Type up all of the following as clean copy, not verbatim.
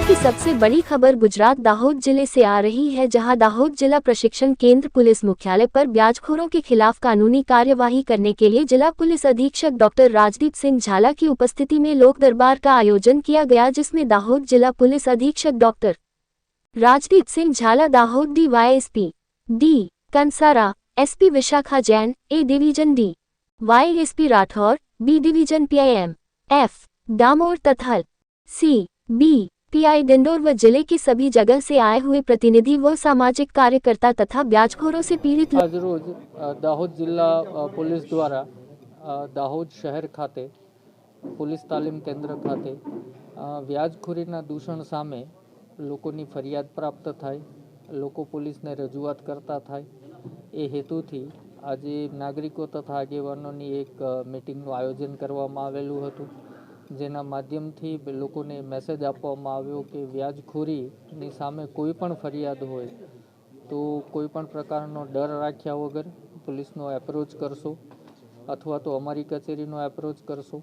की सबसे बड़ी खबर गुजरात दाहोद जिले से आ रही है, जहां दाहोद जिला प्रशिक्षण केंद्र पुलिस मुख्यालय पर ब्याजखोरों के खिलाफ कानूनी कार्यवाही करने के लिए जिला पुलिस अधीक्षक डॉक्टर राजदीप सिंह झाला की उपस्थिति में लोक दरबार का आयोजन किया गया, जिसमें दाहोद जिला पुलिस अधीक्षक डॉक्टर राजदीप सिंह झाला, Dahod DYSP D Kansara, SP Vishakha Jain, A division DYSP Rathore, B division PIM F Damor तथा CB PI डिंडोर व जिले की सभी जगह से आए हुए प्रतिनिधि व सामाजिक कार्यकर्ता तथा ब्याजखोरों से पीड़ित आज रोज दाहोद जिला पुलिस द्वारा दाहोद शहर खाते પોલીસ તાલીમ કેન્દ્ર ખાતે વ્યાજખોરીના દૂષણ સામે લોકોની ફરિયાદ પ્રાપ્ત થાય, લોકો પોલીસને રજૂઆત કરતા થાય એ હેતુથી આજે નાગરિકો તથા આગેવાનોની એક મિટિંગનું આયોજન કરવામાં આવેલું હતું, જેના માધ્યમથી લોકોને મેસેજ આપવામાં આવ્યો કે વ્યાજખોરીની સામે કોઈ પણ ફરિયાદ હોય તો કોઈ પણ પ્રકારનો ડર રાખ્યા વગર પોલીસનો એપ્રોચ કરશો અથવા તો અમારી કચેરીનો એપ્રોચ કરશો।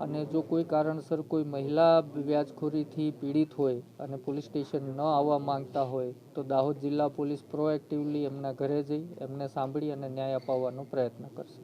અને જો કોઈ કારણસર કોઈ મહિલા વ્યાજખોરીથી પીડિત હોય અને પોલીસ સ્ટેશન ન આવવા માંગતા હોય તો દાહોદ જિલ્લા પોલીસ પ્રોએક્ટિવલી એમના ઘરે જઈ એમને સાંભળી અને ન્યાય અપાવવાનો પ્રયત્ન કરશે।